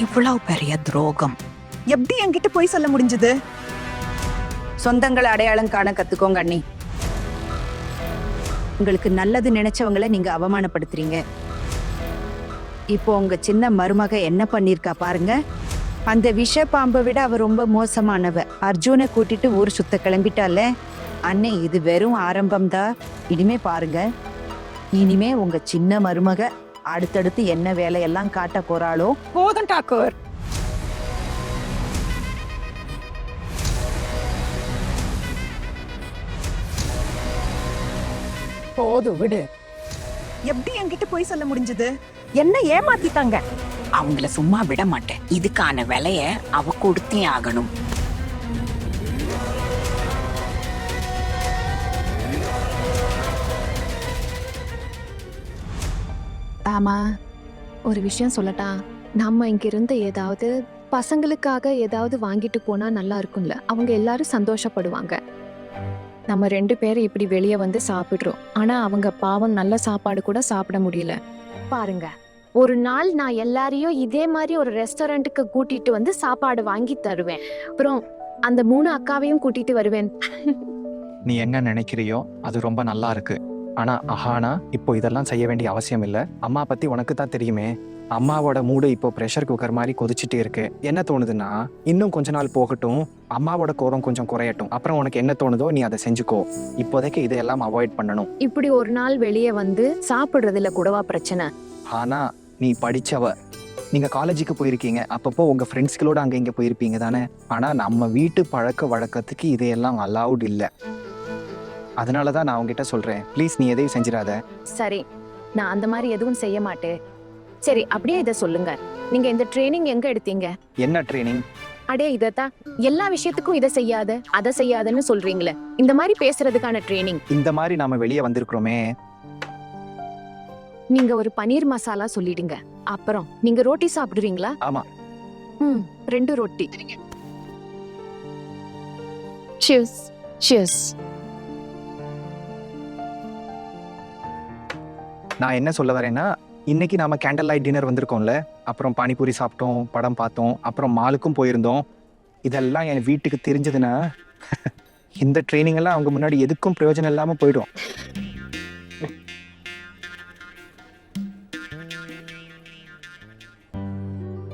இவ்வளவு பெரிய துரோகம் எப்படி என்கிட்ட போய் சொல்ல முடிஞ்சது? சொந்தங்களை அடையாளம் காண கத்துக்கோங்க அண்ணி. உங்களுக்கு நல்லது நினைச்சவங்களை நீங்க அவமானப்படுத்துறீங்க. இப்போ உங்க சின்ன மருமக என்ன பண்ணிருக்கா பாருங்க. அந்த விஷ பாம்பை விட அவ ரொம்ப மோசமானவ. அர்ஜுனை கூட்டிட்டு ஊர் சுத்த கிளம்பிட்டால. அண்ணே, இது வெறும் ஆரம்பம்தான். இனிமே பாருங்க, இனிமே உங்க சின்ன மருமக அடுத்தடுத்து என்ன வேலையெல்லாம் காட்ட போறாளோ. போதும் டாக்கூர். போதும் விடு. எப்படி என்கிட்ட போய் சொல்ல முடிஞ்சது? என்ன ஏமாத்திட்டாங்க. அவங்கள சும்மா விட மாட்டேன். இதுக்கான விலைய அவ கொடுத்தே ஆகணும். ஆமா, ஒரு விஷயம் சொல்லட்டா? நம்ம இங்கிருந்து ஏதாவது பசங்களுக்காக ஏதாவது வாங்கிட்டு போனா நல்லா இருக்கும்ல. அவங்க எல்லாரும் சந்தோஷப்படுவாங்க. நம்ம 2 பேரும் இப்படி வெளியே வந்து சாப்பிடுறோம். ஆனா அவங்க பாவம் நல்ல சாப்பாடு கூட சாப்பிட முடியல. பாருங்க, ஒரு நாள் நான் எல்லாரையும் இதே மாதிரி ஒரு ரெஸ்டாரண்ட்டுக்கு கூட்டிட்டு வந்து சாப்பாடு வாங்கி தருவேன். அப்புறம் அந்த 3 அக்காவையும் கூட்டிட்டு வருவேன். நீ என்ன நினைக்கிறியோ அது ரொம்ப நல்லா இருக்கு. ஆனா அஹானா, இப்போ இதெல்லாம் செய்ய வேண்டிய அவசியம் இல்லை. அம்மா பத்தி உனக்கு தான் தெரியுமே. அம்மாவோட மூடு இப்போ ப்ரெஷர் குக்கர் மாதிரி கொதிச்சுட்டே இருக்கு. என்ன தோணுதுன்னா, இன்னும் கொஞ்ச நாள் போகட்டும், அம்மாவோட கோபம் கொஞ்சம் குறையட்டும். அப்புறம் உனக்கு என்ன தோணுதோ நீ அதை செஞ்சுக்கோ. இப்போதைக்கு இதையெல்லாம் அவாய்ட் பண்ணணும். இப்படி ஒரு நாள் வெளியே வந்து சாப்பிடுறதுல கூடவா பிரச்சனை? ஆனா நீ படிச்சவ, நீங்க காலேஜுக்கு போயிருக்கீங்க, அப்பப்போ உங்க ஃப்ரெண்ட்ஸ்களோட அங்க இங்க போயிருப்பீங்க தானே. ஆனா நம்ம வீட்டு பழக்க வழக்கத்துக்கு இதையெல்லாம் அலவுட் இல்லை. அதனாலதான் நான் உங்ககிட்ட சொல்றேன், ப்ளீஸ் நீ எதையும் செஞ்சிடாத. சரி, நான் அந்த மாதிரி எதுவும் செய்ய மாட்டேன். சரி, அப்படியே இதை சொல்லுங்க. நீங்க இந்த ட்ரைனிங் எங்க எடுத்தீங்க? என்ன ட்ரைனிங்? அடே, இதத்தான் எல்லா விஷயத்துக்கும் இதை செய்யாத அதை செய்யாதன்னு சொல்றீங்களே, இந்த மாதிரி பேசுறதுக்கான ட்ரைனிங். இந்த மாதிரி நாம வெளியே வந்திருக்கிறோமே. நீங்க ஒரு பனீர் மசாலா சொல்லிடுங்க. அப்புறம் நீங்க ரோட்டி சாப்பிடுறீங்களா? ஆமா. 2 ரொட்டி. Cheers. Cheers. நான் என்ன சொல்ல வரேன்னா, இன்னைக்கு நாம கேண்டல் லைட் டின்னர் வந்திருக்கோம்ல, அப்புறம் பானிபூரி சாப்பிட்டோம், படம் பார்த்தோம், அப்புறம் மாலுக்கும் போயிருந்தோம். இதெல்லாம் என் வீட்டுக்கு தெரிஞ்சதுன்னா இந்த ட்ரைனிங் எல்லாம் அவங்க முன்னாடி எதுக்கும் பிரயோஜனம் இல்லாம போயிடும்.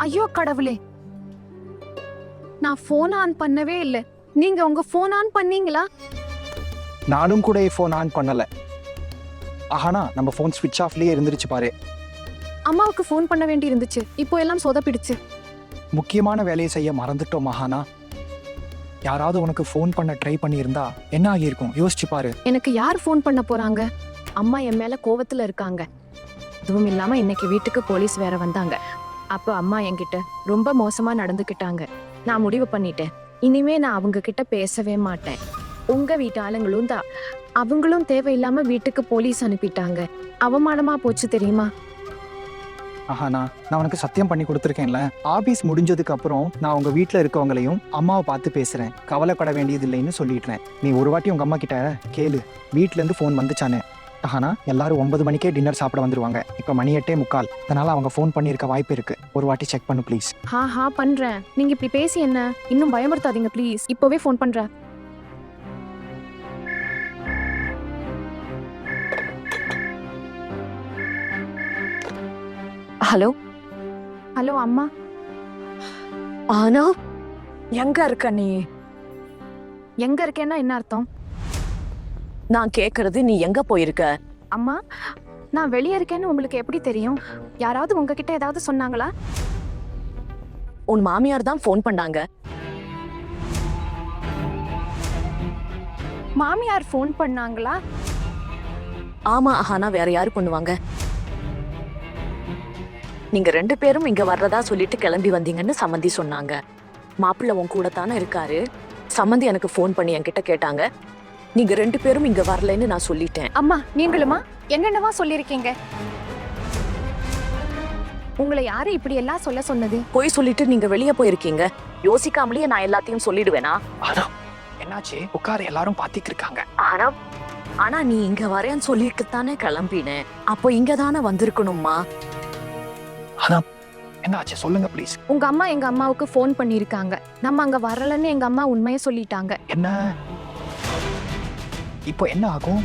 ஐயோ கடவுளே, நான் போன் ஆன் பண்ணவே இல்லை. நீங்க உங்க போன் ஆன் பண்ணீங்களா? நானும் கூட ஃபோன் ஆன் பண்ணல. ஆனா நம்ம ஃபோன் ஸ்விட்ச் ஆஃப்லயே இருந்துருச்சு பாரு. அம்மாவுக்கு போன் பண்ண வேண்டி இருந்துச்சு. இப்போ எல்லாம் சொதப்பிடுச்சு. முக்கியமான வேலையை செய்ய மறந்துட்டோம் மகானா. யாராவது உனக்கு ஃபோன் பண்ண ட்ரை பண்ணியிருந்தா என்ன ஆகியிருக்கும் யோசிச்சு பாரு. எனக்கு யார் போன் பண்ண போறாங்க? அம்மா என் மேல கோவத்துல இருக்காங்க. அதுவும் இல்லாம இன்னைக்கு வீட்டுக்கு போலீஸ் வேற வந்தாங்க. அப்போ அம்மா என்கிட்ட ரொம்ப மோசமா நடந்துக்கிட்டாங்க. நான் முடிவு பண்ணிட்டேன், இனிமே நான் அவங்க கிட்ட பேசவே மாட்டேன். உங்க வீட்டு ஆளுங்களும் தான், அவங்களும் தேவையில்லாம வீட்டுக்கு போலீஸ் அனுப்பிட்டாங்க. அவமானமா போச்சு தெரியுமா? ஆஹானா, நான் உனக்கு சத்தியம் பண்ணி கொடுத்துருக்கேன்ல, ஆபீஸ் முடிஞ்சதுக்கு அப்புறம் நான் உங்க வீட்டுல இருக்கவங்களையும் அம்மாவை பார்த்து பேசுறேன், கவலைப்பட வேண்டியது இல்லைன்னு சொல்லிடுறேன். நீ ஒரு வாட்டி உங்க அம்மா கிட்ட கேளு, வீட்டுல இருந்து ஃபோன் வந்துச்சானே. ஆனா எல்லாரும் 9 மணிக்கே டின்னர் சாப்பிட வந்துருவாங்க. இப்ப மணி 8:45. அதனால அவங்க ஃபோன் பண்ணியிருக்க வாய்ப்பு இருக்கு. ஒரு வாட்டி செக் பண்ணு ப்ளீஸ். ஹா பண்றேன். நீங்க இப்படி பேசி என்ன இன்னும் பயமுறுத்தாதீங்க ப்ளீஸ். இப்பவே ஃபோன் பண்றேன். ஹலோ ஹலோ அம்மா. ஆனா எங்க இருக்க நீ? எங்க இருக்கேன்னா என்ன அர்த்தம்? நான் கேக்குறது நீ எங்க போயிருக்க? அம்மா, நான் வெளியே இருக்கேன்னு உங்களுக்கு எப்படி தெரியும்? யாராவது உங்ககிட்ட ஏதாவது சொன்னாங்களா? உன் மாமியார் தான் ஃபோன் பண்ணாங்க. மாமியார் ஃபோன் பண்ணாங்களா? ஆமா ஆனா வேற யாரு பண்ணுவாங்க? நீங்க 2 பேரும் இங்க வர்றதா சொல்லிட்டு கிளம்பி வந்தீங்கன்னு சம்மந்தி சொன்னாங்க. மாப்பிள்ளை உன் கூட தானே இருக்காரு. சம்மந்தி எனக்கு ஃபோன் பண்ணி என்கிட்ட கேட்டாங்க. நீங்க 2 பேரும் இங்க வரலன்னு நான் சொல்லிட்டேன். அம்மா, நீங்களுமா என்னென்னவா சொல்லிருக்கீங்க? உங்களை யாரு இப்படி எல்லாம் சொல்ல சொன்னது? போய் சொல்லிட்டு நீங்க வெளியே போயிருக்கீங்க. யோசிக்காமலேயே நான் எல்லாத்தையும் சொல்லிடுவேனா? ஆனா என்னாச்சு? உட்கார எல்லாரும் பாத்திட்டு இருக்காங்க. ஆனா நீ இங்க வரேன்னு சொல்லிட்டு தானே கிளம்பினேன். அப்போ இங்க தானே வந்திருக்கணும்மா. ஆனா என்ன ஆச்சு சொல்லுங்க ப்ளீஸ். உங்க அம்மா எங்க அம்மாவுக்கு ஃபோன் பண்ணியிருக்காங்க. நம்ம அங்க வரலன்னு எங்க அம்மா உண்மையை சொல்லிட்டாங்க. என்ன இப்போ என்ன ஆகும்?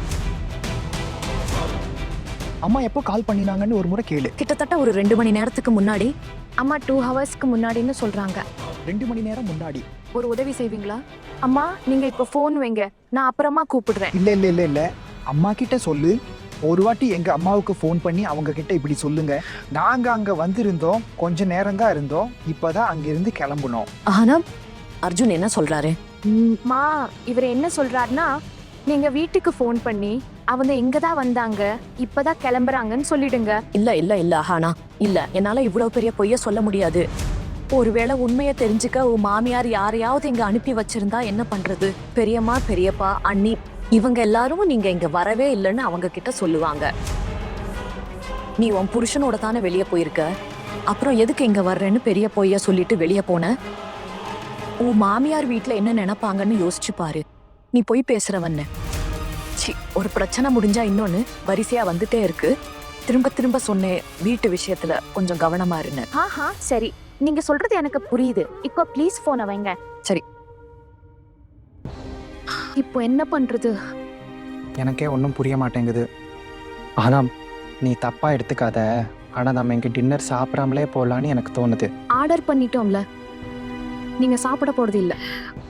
அம்மா எப்போ கால் பண்ணினாங்கன்னு ஒரு முறை கேளு. கிட்டத்தட்ட ஒரு 2 மணி நேரத்துக்கு முன்னாடி. அம்மா 2 ஹவர்ஸ்க்கு முன்னாடின்னு சொல்றாங்க. 2 மணி நேரம் முன்னாடி. ஒரு உதவி செய்வீங்களா? அம்மா நீங்க இப்ப ஃபோன் வைங்க, நான் அப்புறமா கூப்பிடுறேன். இல்ல இல்ல இல்ல இல்ல அம்மா கிட்ட சொல்லு. ஒரு வாட்டி எங்க அம்மாவுக்கு ஃபோன் பண்ணி அவங்க கிட்ட இப்படி சொல்லுங்க, நாங்க அங்க வந்திருந்தோம், கொஞ்ச நேரம் தான் இருந்தோம், இப்பதான் அங்கிருந்து கிளம்புனோம். ஆனா அர்ஜுன் என்ன சொல்றாரு? மா இவர் என்ன சொல்றாருன்னா, நீங்க வீட்டுக்கு ஃபோன் பண்ணி அவங்க இங்க தான் வந்தாங்க, இப்பதான் கிளம்புறாங்கன்னு சொல்லிடுங்க. இல்ல இல்ல இல்ல ஆனா இல்ல, என்னால இவ்வளவு பெரிய பொய்ய சொல்ல முடியாது. ஒருவேளை உண்மையை தெரிஞ்சுக்க உன் மாமியார் யாரையாவது இங்க அனுப்பி வச்சிருந்தா என்ன பண்றது? பெரியம்மா, பெரியப்பா, அண்ணி இவங்க எல்லாரும் நீங்க இங்க வரவே இல்லைன்னு அவங்க கிட்ட சொல்லுவாங்க. நீ உன் புருஷனோட தானே வெளியே போயிருக்க, அப்புறம் எதுக்கு இங்க வர்றேன்னு பெரிய பொய்ய சொல்லிட்டு வெளியே போன? உன் மாமியார் வீட்டுல என்ன நினைப்பாங்கன்னு யோசிச்சு பாரு. நீ போய் பேசுறவன்ன. ஒரு பிரச்சனை முடிஞ்சா இன்னொன்னு வரிசையா வந்துட்டே இருக்கு. திரும்ப திரும்ப சொன்னேன், வீட்டு விஷயத்துல கொஞ்சம் கவனமா இருன்னு. ஆஹா சரி, நீங்க சொல்றது எனக்கு புரியுது. இப்போ ப்ளீஸ் போனை வைங்க. சரி. இப்போ என்ன பண்றது? எனக்கே ஒன்றும் புரிய மாட்டேங்குது. ஆனா நீ தப்பா எடுத்துக்காத. ஆனா நம்ம இங்க டின்னர் சாப்பிடாமலே போலான்னு எனக்கு தோணுது. ஆர்டர் பண்ணிட்டோம்ல, நீங்க சாப்பிட போறது இல்ல,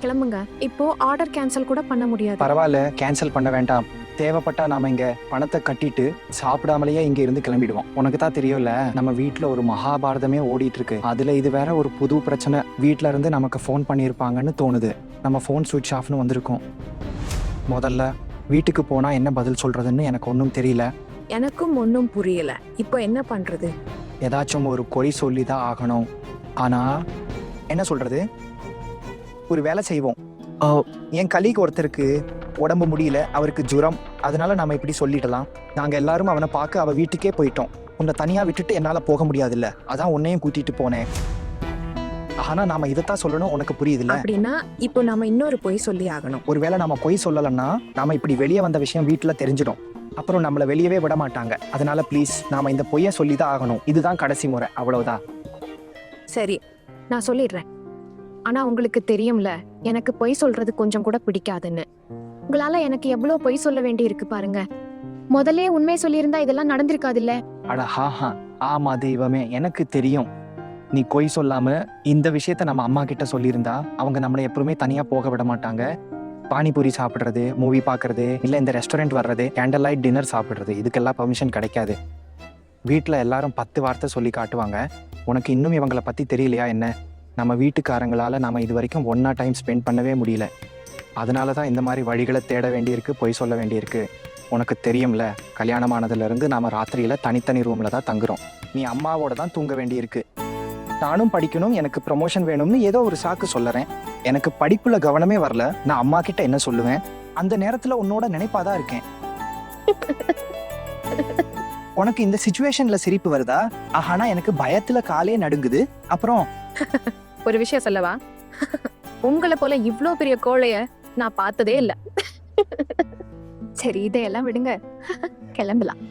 கிளம்புங்க. இப்போ ஆர்டர் கேன்சல் கூட பண்ண முடியாது. பரவாயில்ல, கேன்சல் பண்ண வேண்டாம். தேவைப்பட்டா நாம இங்க பணத்தை கட்டிட்டு சாப்பிடாமலேயே இங்க இருந்து கிளம்பிடுவோம். உனக்கு தான் தெரியும்ல, நம்ம வீட்டுல ஒரு மகாபாரதமே ஓடிட்டு இருக்கு. அதுல இது வேற ஒரு புது பிரச்சனை. வீட்டுல இருந்து நமக்கு ஃபோன் பண்ணியிருப்பாங்கன்னு தோணுது. நம்ம ஃபோன் சுவிட்ச் ஆஃப்னு வந்திருக்கோம். முதல்ல வீட்டுக்கு போனா என்ன பதில் சொல்றதுன்னு எனக்கு ஒன்றும் தெரியல. எனக்கும் ஒன்றும் புரியல. இப்போ என்ன பண்றது? ஏதாச்சும் ஒரு பொய் சொல்லி தான் ஆகணும். ஆனா என்ன சொல்றது, ஒரு வேலை செய்வோம். என் கலீக் ஒருத்தருக்கு உடம்பு முடியல, அவருக்கு ஜுரம். அதனால நம்ம இப்படி சொல்லிடலாம், நாங்க எல்லாரும் அவனை பார்க்க அவ வீட்டுக்கே போயிட்டோம், உன்னை தனியா விட்டுட்டு என்னால போக முடியாதுல்ல, அதான் உன்னையும் கூட்டிட்டு போனேன். ஆனா நாம இதைத்தான் சொல்லணும், உனக்கு புரியுதுல்ல? அப்படின்னா இப்போ நாம இன்னொரு பொய் சொல்லி ஆகணும். ஒருவேளை நம்ம பொய் சொல்லலைன்னா நாம இப்படி வெளியே வந்த விஷயம் வீட்டுல தெரிஞ்சிடும், அப்புறம் நம்மளை வெளியவே விட மாட்டாங்க. அதனால ப்ளீஸ் நாம இந்த பொய்யை சொல்லிதான் ஆகணும். இதுதான் கடைசி முறை, அவ்வளவுதான். சரி, நான் சொல்லிடுறேன். ஆனா உங்களுக்கு தெரியும்ல, எனக்கு பொய் சொல்றது கொஞ்சம் கூட பிடிக்காதுன்னு. உங்களால எனக்கு எவ்வளவு பொய் சொல்ல வேண்டி இருக்கு பாருங்க. முதல்ல உண்மை சொல்லியிருந்தா இதெல்லாம் நடந்திருக்காது இல்ல. அட ஹாஹா, ஆமா தெய்வமே, எனக்கு தெரியும். நீ பொய் சொல்லாம இந்த விஷயத்த நம்ம அம்மா கிட்ட சொல்லியிருந்தா அவங்க நம்மளை எப்பவுமே தனியா போக விட மாட்டாங்க. பானிபூரி சாப்பிடுறது, மூவி பார்க்கறது, இல்ல இந்த ரெஸ்டாரண்ட் வர்றது, கேண்டல் லைட் டின்னர் சாப்பிடுறது, இதுக்கெல்லாம் பர்மிஷன் கிடைக்காது. வீட்டுல எல்லாரும் 10 வார்த்தை சொல்லி காட்டுவாங்க. உனக்கு இன்னும் இவங்களை பத்தி தெரியலையா என்ன? நம்ம வீட்டுக்காரங்களால நம்ம இது வரைக்கும் ஒன்னா டைம் ஸ்பெண்ட் பண்ணவே முடியல. அதனால தான் இந்த மாதிரி வழிகளை தேட வேண்டியிருக்கு, பொய் சொல்ல வேண்டியிருக்கு. உனக்கு தெரியும்ல, கல்யாணமானதுல இருந்து நாம ராத்திரியில தனித்தனி ரூம்ல தான் தங்குறோம். நீ அம்மாவோட தான் தூங்க வேண்டியிருக்கு. நானும் படிக்கணும், எனக்கு ப்ரமோஷன் வேணும்னு ஏதோ ஒரு சாக்கு சொல்லறேன். எனக்கு படிப்புல கவனமே வரல, நான் அம்மா கிட்ட என்ன சொல்லுவேன்? அந்த நேரத்துல உன்னோட நினைப்பாதான் இருக்கேன். உனக்கு இந்த சிச்சுவேஷன்ல சிரிப்பு வருதா? ஆனா எனக்கு பயத்துல காலே நடுங்குது. அப்புறம் ஒரு விஷயம் சொல்லவா? உங்களை போல இவ்ளோ பெரிய கோழைய நான் பார்த்ததே இல்ல. சரி, இதையெல்லாம் விடுங்க, கிளம்பலாம்.